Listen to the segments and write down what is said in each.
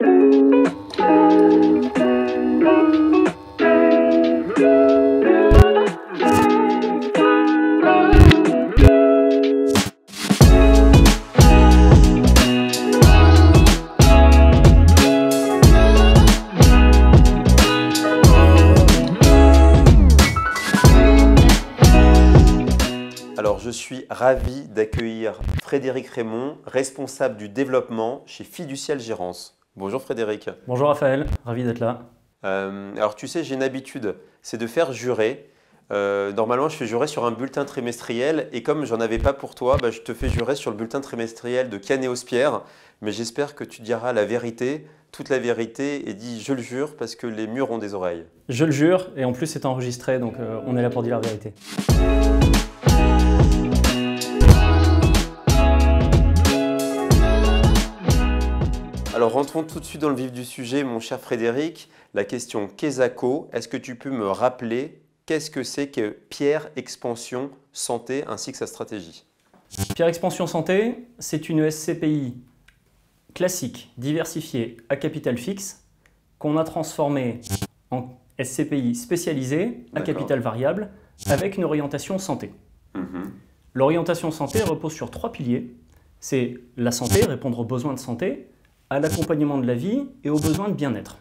Alors, je suis ravi d'accueillir Frédéric Raymond, responsable du développement chez Fiducial Gérance. Bonjour Frédéric. Bonjour Raphaël, ravi d'être là. Alors tu sais, j'ai une habitude, c'est de faire jurer. Normalement, je fais jurer sur un bulletin trimestriel et comme j'en avais pas pour toi, je te fais jurer sur le bulletin trimestriel de Canéos-Pierre. Mais j'espère que tu diras la vérité, toute la vérité et dis je le jure parce que les murs ont des oreilles. Je le jure et en plus c'est enregistré donc on est là pour dire la vérité. Alors rentrons tout de suite dans le vif du sujet, mon cher Frédéric. La question Quesaco, est-ce que tu peux me rappeler qu'est-ce que c'est que Pierre Expansion Santé ainsi que sa stratégie? Pierre Expansion Santé, c'est une SCPI classique, diversifiée, à capital fixe, qu'on a transformée en SCPI spécialisée, à capital variable, avec une orientation santé. L'orientation santé repose sur 3 piliers. C'est la santé, répondre aux besoins de santé, à l'accompagnement de la vie et aux besoins de bien-être.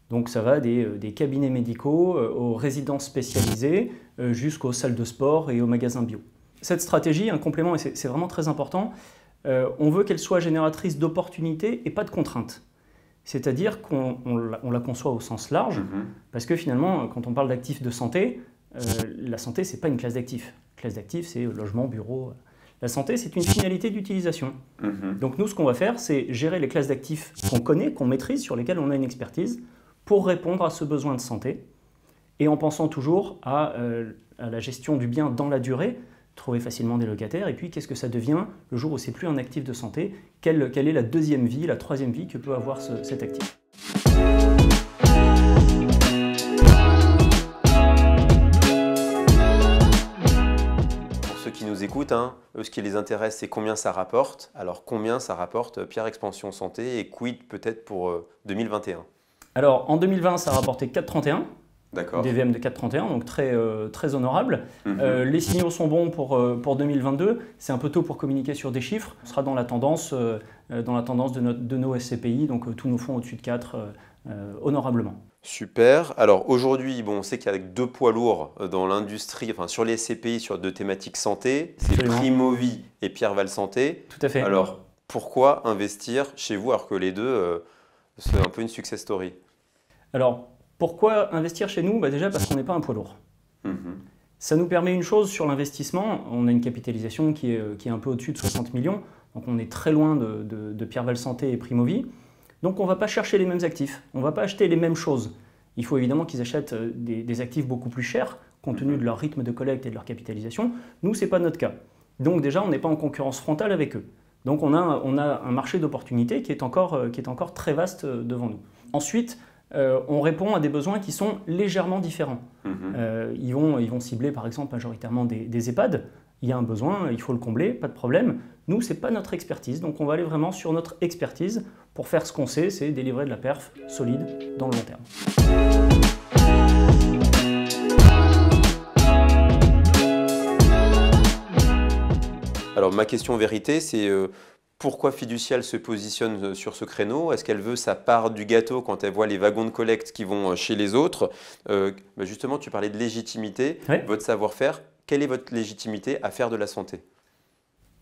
Donc ça va des cabinets médicaux, aux résidences spécialisées, jusqu'aux salles de sport et aux magasins bio. Cette stratégie, un complément, et c'est vraiment très important, on veut qu'elle soit génératrice d'opportunités et pas de contraintes. C'est-à-dire qu'on la conçoit au sens large, parce que finalement, quand on parle d'actifs de santé, la santé, ce n'est pas une classe d'actifs. La classe d'actifs, c'est logement, bureau. La santé, c'est une finalité d'utilisation. Donc nous, ce qu'on va faire, c'est gérer les classes d'actifs qu'on connaît, qu'on maîtrise, sur lesquelles on a une expertise, pour répondre à ce besoin de santé, et en pensant toujours à la gestion du bien dans la durée, trouver facilement des locataires, et puis qu'est-ce que ça devient le jour où c'est plus un actif de santé, quelle est la deuxième vie, la troisième vie que peut avoir cet actif. Qui nous écoutent, eux, ce qui les intéresse, c'est combien ça rapporte. Alors, combien ça rapporte Pierre Expansion Santé et quid peut-être pour 2021? Alors, en 2020, ça a rapporté 4,31. D'accord. Des VM de 4,31, donc très honorable. Les signaux sont bons pour 2022. C'est un peu tôt pour communiquer sur des chiffres. On sera dans la tendance de nos SCPI, donc tous nos fonds au-dessus de 4, honorablement. Super. Alors aujourd'hui, on sait qu'il y a 2 poids lourds dans l'industrie, enfin sur les SCPI, sur 2 thématiques santé. C'est Primovie et Pierre Val Santé. Tout à fait. Alors pourquoi investir chez vous alors que les deux, c'est un peu une success story? Alors pourquoi investir chez nous? Déjà parce qu'on n'est pas un poids lourd. Ça nous permet une chose sur l'investissement. On a une capitalisation qui est un peu au-dessus de 60 millions. Donc on est très loin de Pierre Val Santé et Primovie. Donc on ne va pas chercher les mêmes actifs, on ne va pas acheter les mêmes choses. Il faut évidemment qu'ils achètent des actifs beaucoup plus chers, compte tenu de leur rythme de collecte et de leur capitalisation. Nous, ce n'est pas notre cas. Donc déjà, on n'est pas en concurrence frontale avec eux. Donc on a un marché d'opportunités qui est encore très vaste devant nous. Ensuite, on répond à des besoins qui sont légèrement différents. Ils vont cibler par exemple majoritairement des EHPAD. Il y a un besoin, il faut le combler, pas de problème. Nous, ce n'est pas notre expertise, donc on va aller vraiment sur notre expertise pour faire ce qu'on sait, c'est délivrer de la perf solide dans le long terme. Alors ma question vérité, c'est pourquoi Fiducial se positionne sur ce créneau? Est-ce qu'elle veut sa part du gâteau quand elle voit les wagons de collecte qui vont chez les autres? Justement, tu parlais de légitimité, votre savoir-faire. Quelle est votre légitimité à faire de la santé?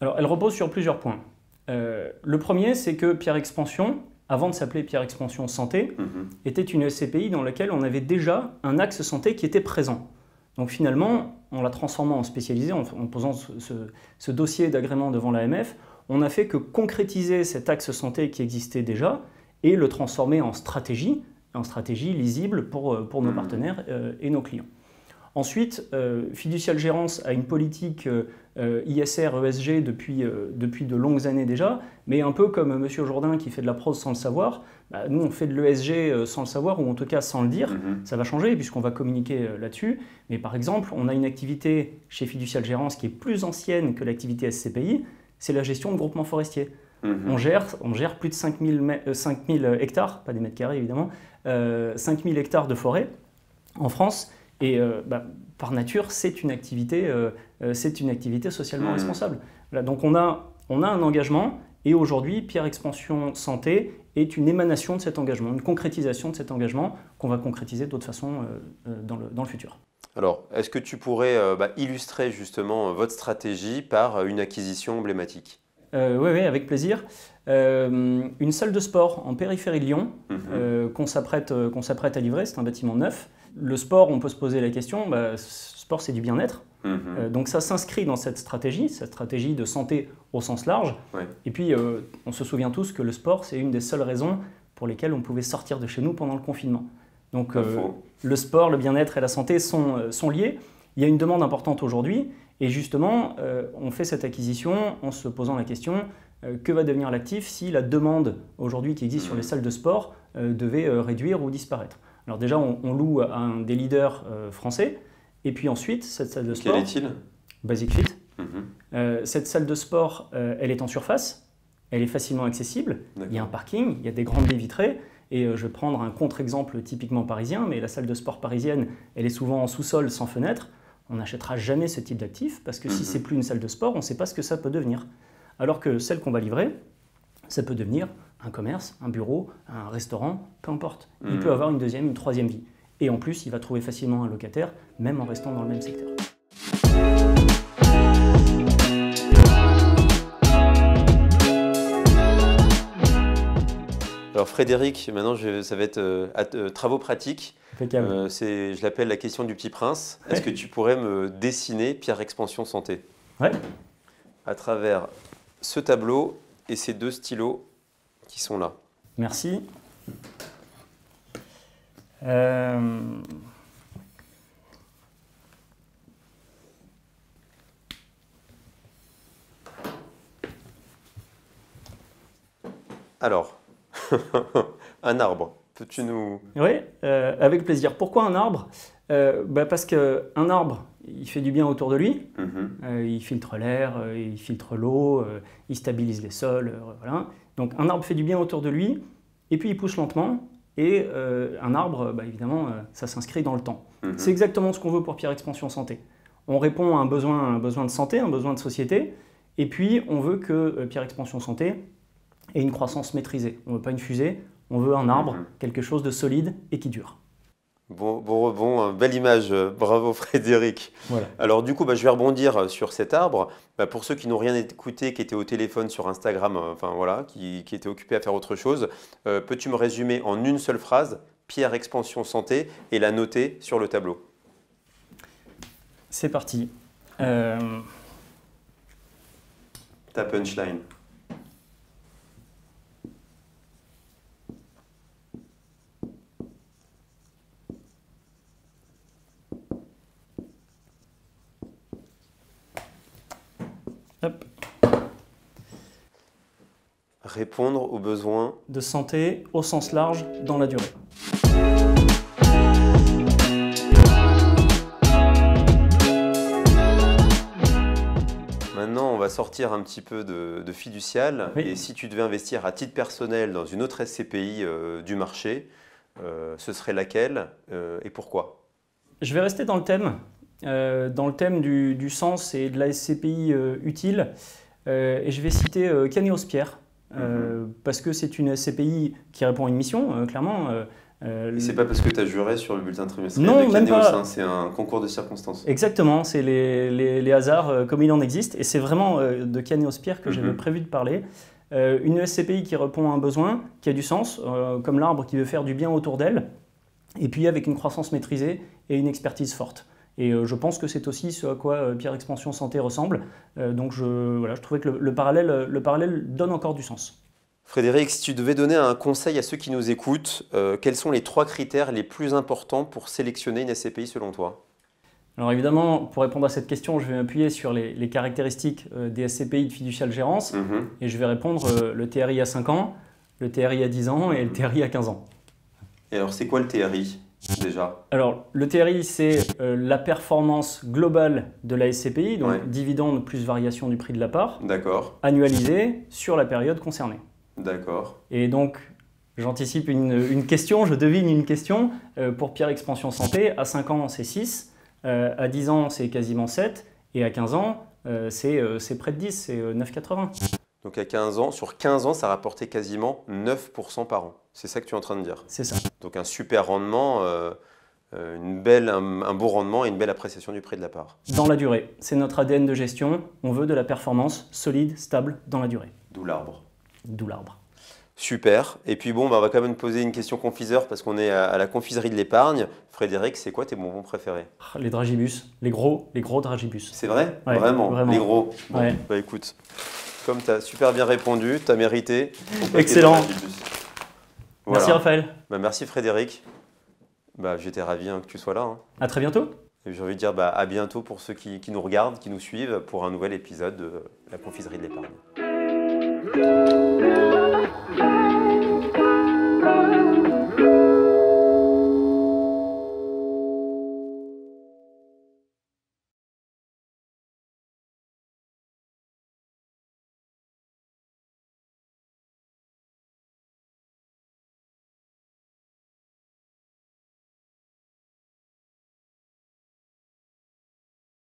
Alors, elle repose sur plusieurs points. Le premier, c'est que Pierre Expansion, avant de s'appeler Pierre Expansion Santé, était une SCPI dans laquelle on avait déjà un axe santé qui était présent. Donc finalement, en la transformant en spécialisée, en posant ce dossier d'agrément devant l'AMF, on n'a fait que concrétiser cet axe santé qui existait déjà et le transformer en stratégie lisible pour nos partenaires et nos clients. Ensuite, Fiducial Gérance a une politique ISR, ESG depuis de longues années déjà, mais un peu comme M. Jourdain qui fait de la prose sans le savoir, nous on fait de l'ESG sans le savoir, ou en tout cas sans le dire. Ça va changer puisqu'on va communiquer là-dessus. Mais par exemple, on a une activité chez Fiducial Gérance qui est plus ancienne que l'activité SCPI, c'est la gestion de groupements forestiers. On gère plus de 5000 hectares, pas des mètres carrés évidemment, 5000 hectares de forêt en France. Et par nature, c'est une activité socialement responsable. Voilà, donc on a un engagement, et aujourd'hui, Pierre Expansion Santé est une émanation de cet engagement, une concrétisation de cet engagement qu'on va concrétiser d'autres façons dans le futur. Alors, est-ce que tu pourrais illustrer justement votre stratégie par une acquisition emblématique? Oui, avec plaisir. Une salle de sport en périphérie de Lyon qu'on s'apprête à livrer, c'est un bâtiment neuf. Le sport, on peut se poser la question, sport c'est du bien-être. Donc ça s'inscrit dans cette stratégie de santé au sens large. Ouais. Et puis on se souvient tous que le sport, c'est une des seules raisons pour lesquelles on pouvait sortir de chez nous pendant le confinement. Donc le sport, le bien-être et la santé sont liés. Il y a une demande importante aujourd'hui et justement on fait cette acquisition en se posant la question que va devenir l'actif si la demande aujourd'hui qui existe sur les salles de sport devait réduire ou disparaître. Alors déjà on loue à un des leaders français et puis ensuite cette salle de sport… Quel est-il? Basic Fit. Cette salle de sport elle est en surface, elle est facilement accessible, il y a un parking, il y a des grandes baies vitrées. Et je vais prendre un contre-exemple typiquement parisien, mais la salle de sport parisienne, elle est souvent en sous-sol sans fenêtre. On n'achètera jamais ce type d'actif parce que si c'est plus une salle de sport, on ne sait pas ce que ça peut devenir. Alors que celle qu'on va livrer, ça peut devenir un commerce, un bureau, un restaurant, peu importe. Il peut avoir une deuxième, une troisième vie. Et en plus, il va trouver facilement un locataire, même en restant dans le même secteur. Alors Frédéric, maintenant ça va être travaux pratiques. Je l'appelle la question du petit prince. Est-ce que tu pourrais me dessiner Pierre Expansion Santé? Ouais. À travers ce tableau et ces deux stylos qui sont là. Merci. Alors, un arbre, peux-tu nous… Oui, avec plaisir. Pourquoi un arbre? Parce qu'un arbre, il fait du bien autour de lui. Il filtre l'air, il filtre l'eau, il stabilise les sols. Voilà. Donc un arbre fait du bien autour de lui, et puis il pousse lentement. Et un arbre, évidemment, ça s'inscrit dans le temps. C'est exactement ce qu'on veut pour Pierre Expansion Santé. On répond à un besoin de santé, un besoin de société, et puis on veut que Pierre Expansion Santé ait une croissance maîtrisée. On ne veut pas une fusée, on veut un arbre, quelque chose de solide et qui dure. Bon, belle image, bravo Frédéric. Voilà. Alors du coup, je vais rebondir sur cet arbre. Pour ceux qui n'ont rien écouté, qui étaient au téléphone sur Instagram, qui étaient occupés à faire autre chose, peux-tu me résumer en une seule phrase Pierre Expansion Santé et la noter sur le tableau? C'est parti. Ta punchline. Hop. Répondre aux besoins de santé au sens large dans la durée. Maintenant, on va sortir un petit peu de fiducial. Oui. Et si tu devais investir à titre personnel dans une autre SCPI du marché, ce serait laquelle et pourquoi? Je vais rester dans le thème du sens et de la SCPI utile. Et je vais citer Caneos Pierre, parce que c'est une SCPI qui répond à une mission, clairement. Et c'est pas parce que tu as juré sur le bulletin trimestriel de Caneos, c'est un concours de circonstances. Exactement, c'est les hasards comme il en existe. Et c'est vraiment de Caneos Pierre que j'avais prévu de parler. Une SCPI qui répond à un besoin, qui a du sens, comme l'arbre qui veut faire du bien autour d'elle, et puis avec une croissance maîtrisée et une expertise forte. Et je pense que c'est aussi ce à quoi Pierre Expansion Santé ressemble. Donc je trouvais que le parallèle donne encore du sens. Frédéric, si tu devais donner un conseil à ceux qui nous écoutent, quels sont les 3 critères les plus importants pour sélectionner une SCPI selon toi? Alors évidemment, pour répondre à cette question, je vais m'appuyer sur les caractéristiques des SCPI de fiducial gérance et je vais répondre le TRI à 5 ans, le TRI à 10 ans et le TRI à 15 ans. Et alors c'est quoi le TRI? déjà? Alors, le TRI, c'est la performance globale de la SCPI, donc Ouais. dividende plus variation du prix de la part, D'accord, annualisée sur la période concernée. d'accord. Et donc, j'anticipe une question, je devine une question. Pour Pierre Expansion Santé, à 5 ans, c'est 6, à 10 ans, c'est quasiment 7, et à 15 ans, c'est près de 10, c'est 9,80. Donc à 15 ans, sur 15 ans, ça rapportait quasiment 9% par an. C'est ça que tu es en train de dire. C'est ça. Donc un super rendement, un beau rendement et une belle appréciation du prix de la part. Dans la durée, c'est notre ADN de gestion. On veut de la performance solide, stable, dans la durée. D'où l'arbre. D'où l'arbre. Super. Et puis bon, on va quand même te poser une question confiseur parce qu'on est à la confiserie de l'épargne. Frédéric, c'est quoi tes bonbons préférés? Les dragibus, les gros dragibus. C'est vrai? Ouais, Vraiment, vraiment. les gros. Bon, Ouais. bah écoute, comme tu as super bien répondu, tu as mérité. Excellent. Voilà. Merci Raphaël. Bah, merci Frédéric. Bah, j'étais ravi que tu sois là. Hein. À très bientôt. Et j'ai envie de dire à bientôt pour ceux qui nous regardent, qui nous suivent pour un nouvel épisode de la confiserie de l'épargne.